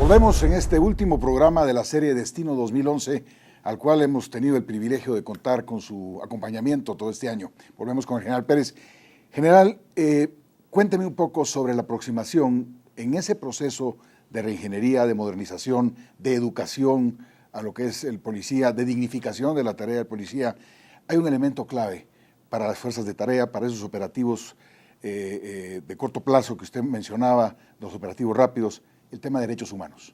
Volvemos en este último programa de la serie Destino 2011, al cual hemos tenido el privilegio de contar con su acompañamiento todo este año. Volvemos con el general Pérez. General, cuénteme un poco sobre la aproximación en ese proceso de reingeniería, de modernización, de educación a lo que es el policía, de dignificación de la tarea del policía. Hay un elemento clave para las fuerzas de tarea, para esos operativos de corto plazo que usted mencionaba, los operativos rápidos, el tema de derechos humanos.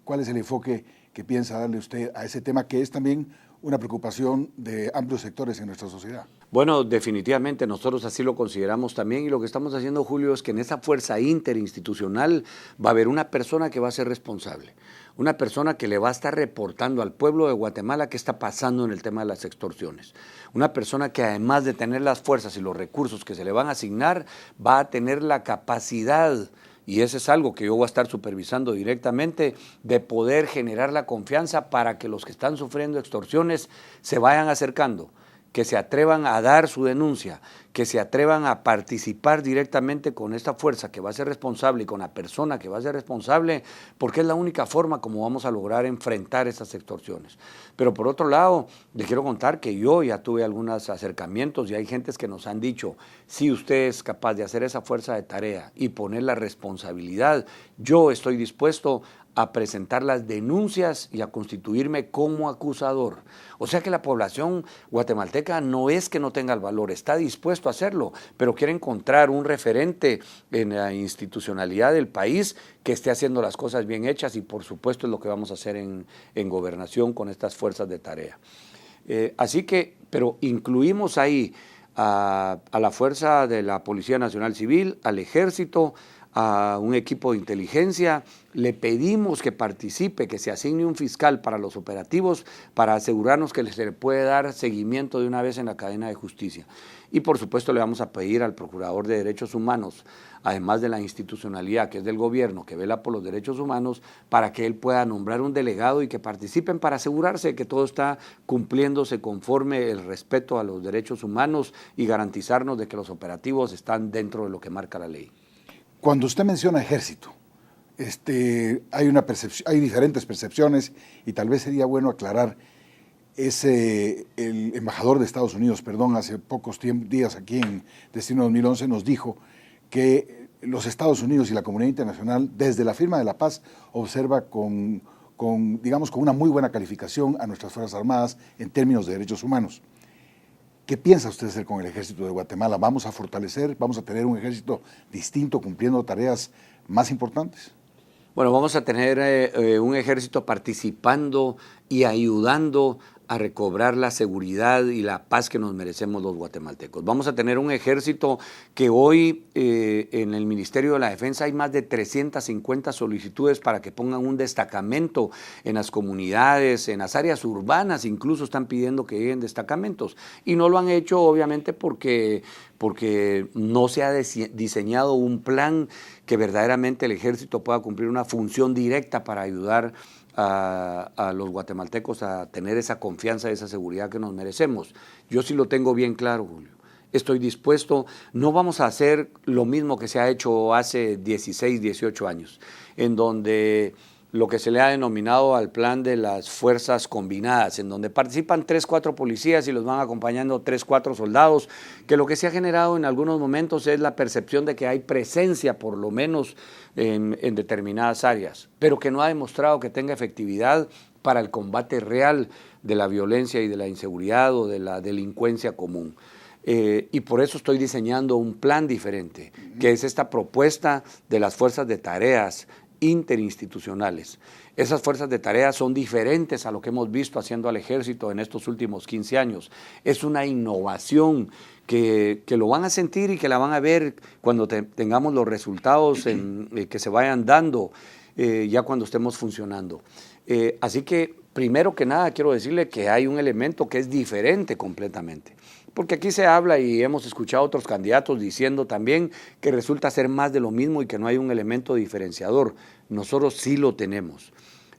¿Cuál es el enfoque que piensa darle usted a ese tema, que es también una preocupación de amplios sectores en nuestra sociedad? Bueno, definitivamente nosotros así lo consideramos también, y lo que estamos haciendo, Julio, es que en esa fuerza interinstitucional va a haber una persona que va a ser responsable, una persona que le va a estar reportando al pueblo de Guatemala qué está pasando en el tema de las extorsiones, una persona que además de tener las fuerzas y los recursos que se le van a asignar, va a tener la capacidad, y eso es algo que yo voy a estar supervisando directamente, de poder generar la confianza para que los que están sufriendo extorsiones se vayan acercando, que se atrevan a dar su denuncia, que se atrevan a participar directamente con esta fuerza que va a ser responsable y con la persona que va a ser responsable, porque es la única forma como vamos a lograr enfrentar estas extorsiones. Pero por otro lado, les quiero contar que yo ya tuve algunos acercamientos y hay gentes que nos han dicho, si usted es capaz de hacer esa fuerza de tarea y poner la responsabilidad, yo estoy dispuesto a presentar las denuncias y a constituirme como acusador. O sea que la población guatemalteca no es que no tenga el valor, está dispuesto a hacerlo, pero quiere encontrar un referente en la institucionalidad del país que esté haciendo las cosas bien hechas, y por supuesto es lo que vamos a hacer en gobernación con estas fuerzas de tarea. Así que, pero incluimos ahí a la fuerza de la Policía Nacional Civil, al Ejército, a un equipo de inteligencia, le pedimos que participe, que se asigne un fiscal para los operativos, para asegurarnos que se le puede dar seguimiento de una vez en la cadena de justicia. Y por supuesto le vamos a pedir al Procurador de Derechos Humanos, además de la institucionalidad que es del gobierno, que vela por los derechos humanos, para que él pueda nombrar un delegado y que participen para asegurarse de que todo está cumpliéndose conforme el respeto a los derechos humanos y garantizarnos de que los operativos están dentro de lo que marca la ley. Cuando usted menciona ejército, hay diferentes percepciones, y tal vez sería bueno aclarar. El embajador de Estados Unidos, hace pocos días aquí en Destino 2011 nos dijo que los Estados Unidos y la comunidad internacional, desde la firma de la paz, observa con una muy buena calificación a nuestras Fuerzas Armadas en términos de derechos humanos. ¿Qué piensa usted hacer con el Ejército de Guatemala? ¿Vamos a fortalecer, vamos a tener un ejército distinto cumpliendo tareas más importantes? Bueno, vamos a tener un ejército participando y ayudando a recobrar la seguridad y la paz que nos merecemos los guatemaltecos. Vamos a tener un ejército que hoy en el Ministerio de la Defensa hay más de 350 solicitudes para que pongan un destacamento en las comunidades, en las áreas urbanas, incluso están pidiendo que lleguen destacamentos. Y no lo han hecho obviamente porque no se ha diseñado un plan que verdaderamente el ejército pueda cumplir una función directa para ayudar a los guatemaltecos a tener esa confianza y esa seguridad que nos merecemos. Yo sí lo tengo bien claro, Julio. Estoy dispuesto, no vamos a hacer lo mismo que se ha hecho hace 16, 18 años, en donde lo que se le ha denominado al plan de las fuerzas combinadas, en donde participan 3, 4 policías y los van acompañando 3, 4 soldados, que lo que se ha generado en algunos momentos es la percepción de que hay presencia, por lo menos en determinadas áreas, pero que no ha demostrado que tenga efectividad para el combate real de la violencia y de la inseguridad o de la delincuencia común. Y por eso estoy diseñando un plan diferente, que es esta propuesta de las fuerzas de tareas interinstitucionales. Esas fuerzas de tareas son diferentes a lo que hemos visto haciendo al ejército en estos últimos 15 años. Es una innovación que lo van a sentir y que la van a ver cuando tengamos los resultados que se vayan dando ya cuando estemos funcionando. Así que, primero que nada, quiero decirle que hay un elemento que es diferente completamente. Porque aquí se habla y hemos escuchado a otros candidatos diciendo también que resulta ser más de lo mismo y que no hay un elemento diferenciador. Nosotros sí lo tenemos.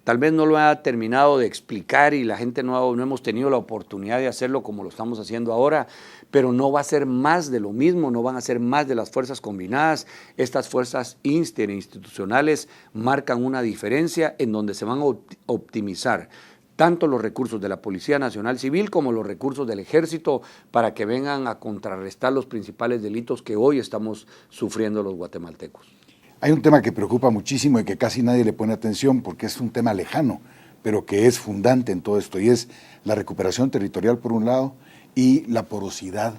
Tal vez no lo ha terminado de explicar y la gente no hemos tenido la oportunidad de hacerlo como lo estamos haciendo ahora, pero no va a ser más de lo mismo, no van a ser más de las fuerzas combinadas. Estas fuerzas interinstitucionales marcan una diferencia en donde se van a optimizar tanto los recursos de la Policía Nacional Civil como los recursos del Ejército para que vengan a contrarrestar los principales delitos que hoy estamos sufriendo los guatemaltecos. Hay un tema que preocupa muchísimo y que casi nadie le pone atención porque es un tema lejano, pero que es fundante en todo esto, y es la recuperación territorial por un lado y la porosidad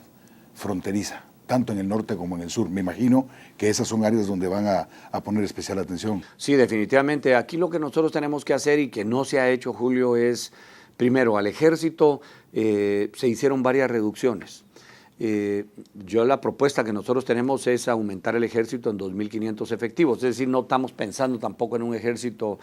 fronteriza, tanto en el norte como en el sur. Me imagino que esas son áreas donde van a poner especial atención. Sí, definitivamente. Aquí lo que nosotros tenemos que hacer y que no se ha hecho, Julio, es, primero, al Ejército se hicieron varias reducciones. La propuesta que nosotros tenemos es aumentar el ejército en 2.500 efectivos, es decir, no estamos pensando tampoco en un ejército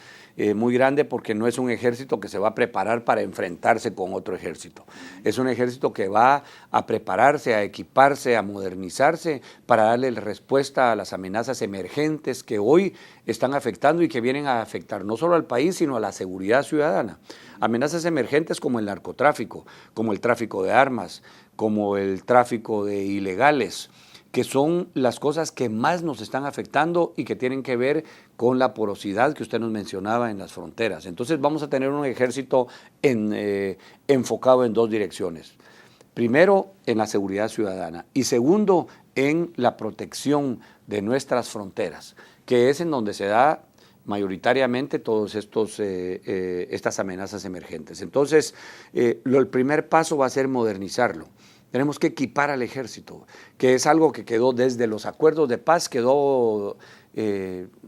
muy grande porque no es un ejército que se va a preparar para enfrentarse con otro ejército, es un ejército que va a prepararse, a equiparse, a modernizarse para darle respuesta a las amenazas emergentes que hoy están afectando y que vienen a afectar no solo al país sino a la seguridad ciudadana. Amenazas emergentes como el narcotráfico, como el tráfico de armas, como el tráfico de ilegales, que son las cosas que más nos están afectando y que tienen que ver con la porosidad que usted nos mencionaba en las fronteras. Entonces vamos a tener un ejército enfocado en dos direcciones. Primero, en la seguridad ciudadana y segundo, en la protección de nuestras fronteras, que es en donde se da mayoritariamente todos estas amenazas emergentes. Entonces, el primer paso va a ser modernizarlo. Tenemos que equipar al ejército, que es algo que quedó desde los acuerdos de paz, quedó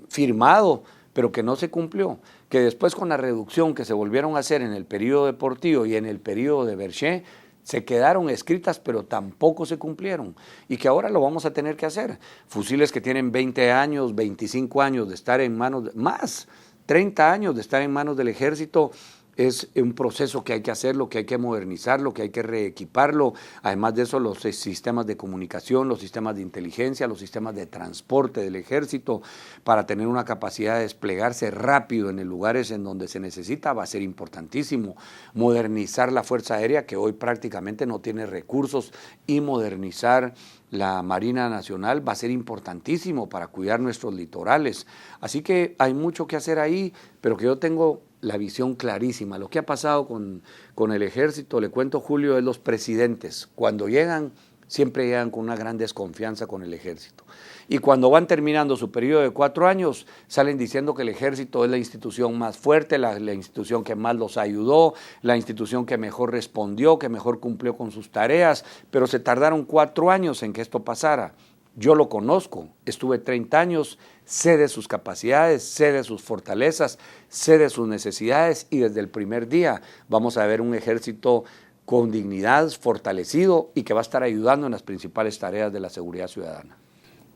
firmado, pero que no se cumplió. Que después con la reducción que se volvieron a hacer en el periodo de Portillo y en el periodo de Berché, se quedaron escritas, pero tampoco se cumplieron. Y que ahora lo vamos a tener que hacer. Fusiles que tienen 20 años, 25 años de estar en manos, más 30 años de estar en manos del ejército, es un proceso que hay que hacerlo, que hay que modernizarlo, que hay que reequiparlo. Además de eso, los sistemas de comunicación, los sistemas de inteligencia, los sistemas de transporte del ejército, para tener una capacidad de desplegarse rápido en los lugares en donde se necesita, va a ser importantísimo. Modernizar la Fuerza Aérea, que hoy prácticamente no tiene recursos, y modernizar la Marina Nacional va a ser importantísimo para cuidar nuestros litorales. Así que hay mucho que hacer ahí, pero que yo tengo la visión clarísima. Lo que ha pasado con el ejército, le cuento, Julio, es los presidentes. Cuando llegan, siempre llegan con una gran desconfianza con el ejército. Y cuando van terminando su periodo de 4 años, salen diciendo que el ejército es la institución más fuerte, la institución que más los ayudó, la institución que mejor respondió, que mejor cumplió con sus tareas, pero se tardaron 4 años en que esto pasara. Yo lo conozco, estuve 30 años, sé de sus capacidades, sé de sus fortalezas, sé de sus necesidades y desde el primer día vamos a ver un ejército con dignidad, fortalecido y que va a estar ayudando en las principales tareas de la seguridad ciudadana.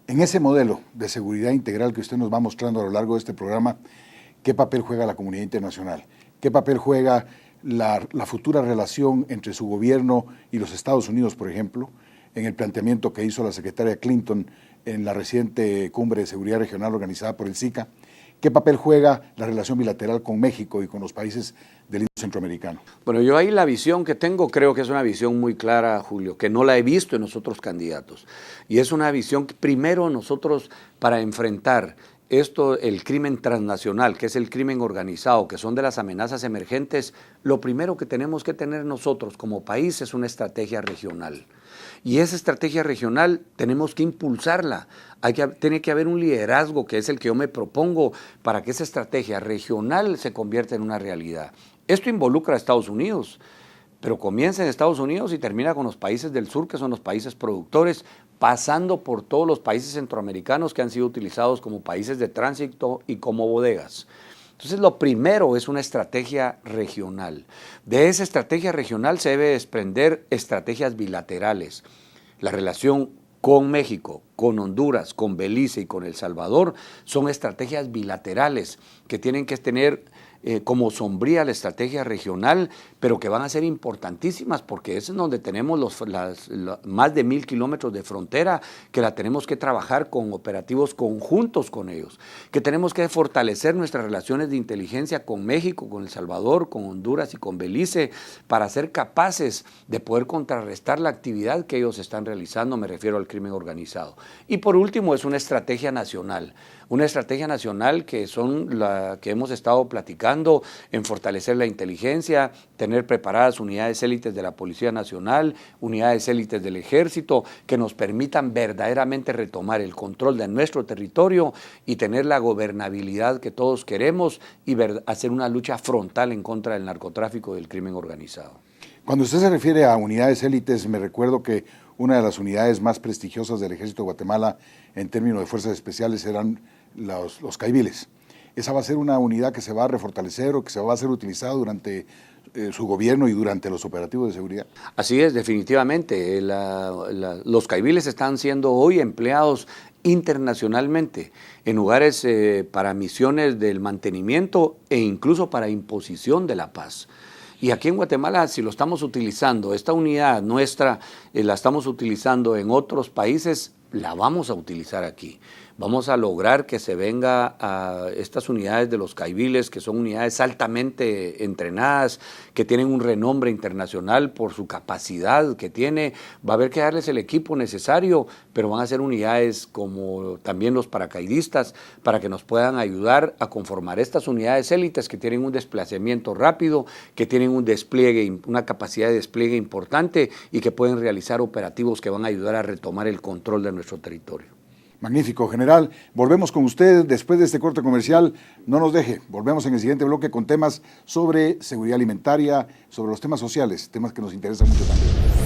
En ese modelo de seguridad integral que usted nos va mostrando a lo largo de este programa, ¿qué papel juega la comunidad internacional? ¿Qué papel juega la futura relación entre su gobierno y los Estados Unidos, por ejemplo, en el planteamiento que hizo la secretaria Clinton en la reciente cumbre de seguridad regional organizada por el SICA? ¿Qué papel juega la relación bilateral con México y con los países del Indo-Centroamericano? Bueno, yo ahí la visión que tengo creo que es una visión muy clara, Julio, que no la he visto en los otros candidatos. Y es una visión que primero nosotros, para enfrentar el crimen transnacional, que es el crimen organizado, que son de las amenazas emergentes, lo primero que tenemos que tener nosotros como país es una estrategia regional. Y esa estrategia regional tenemos que impulsarla. Tiene que haber un liderazgo, que es el que yo me propongo, para que esa estrategia regional se convierta en una realidad. Esto involucra a Estados Unidos, pero comienza en Estados Unidos y termina con los países del sur, que son los países productores, pasando por todos los países centroamericanos que han sido utilizados como países de tránsito y como bodegas. Entonces, lo primero es una estrategia regional. De esa estrategia regional se debe desprender estrategias bilaterales. La relación con México, con Honduras, con Belice y con El Salvador son estrategias bilaterales que tienen que tener como sombría la estrategia regional, pero que van a ser importantísimas porque es en donde tenemos más de 1.000 kilómetros de frontera que la tenemos que trabajar con operativos conjuntos con ellos, que tenemos que fortalecer nuestras relaciones de inteligencia con México, con El Salvador, con Honduras y con Belice para ser capaces de poder contrarrestar la actividad que ellos están realizando, me refiero al crimen organizado. Y por último es una estrategia nacional que son la que hemos estado platicando en fortalecer la inteligencia, tener preparadas unidades élites de la Policía Nacional, unidades élites del Ejército, que nos permitan verdaderamente retomar el control de nuestro territorio y tener la gobernabilidad que todos queremos y hacer una lucha frontal en contra del narcotráfico y del crimen organizado. Cuando usted se refiere a unidades élites, me recuerdo que una de las unidades más prestigiosas del Ejército de Guatemala en términos de fuerzas especiales eran los caiviles. ¿Esa va a ser una unidad que se va a refortalecer o que se va a ser utilizada durante su gobierno y durante los operativos de seguridad? Así es, definitivamente. Los caiviles están siendo hoy empleados internacionalmente en lugares para misiones del mantenimiento e incluso para imposición de la paz. Y aquí en Guatemala, si lo estamos utilizando, esta unidad nuestra la estamos utilizando en otros países, la vamos a utilizar aquí. Vamos a lograr que se venga a estas unidades de los caiviles, que son unidades altamente entrenadas, que tienen un renombre internacional por su capacidad que tiene. Va a haber que darles el equipo necesario, pero van a ser unidades como también los paracaidistas, para que nos puedan ayudar a conformar estas unidades élites que tienen un desplazamiento rápido, que tienen un despliegue, una capacidad de despliegue importante y que pueden realizar operativos que van a ayudar a retomar el control de nuestro territorio. Magnífico, general. Volvemos con usted después de este corte comercial. No nos deje. Volvemos en el siguiente bloque con temas sobre seguridad alimentaria, sobre los temas sociales, temas que nos interesan mucho también.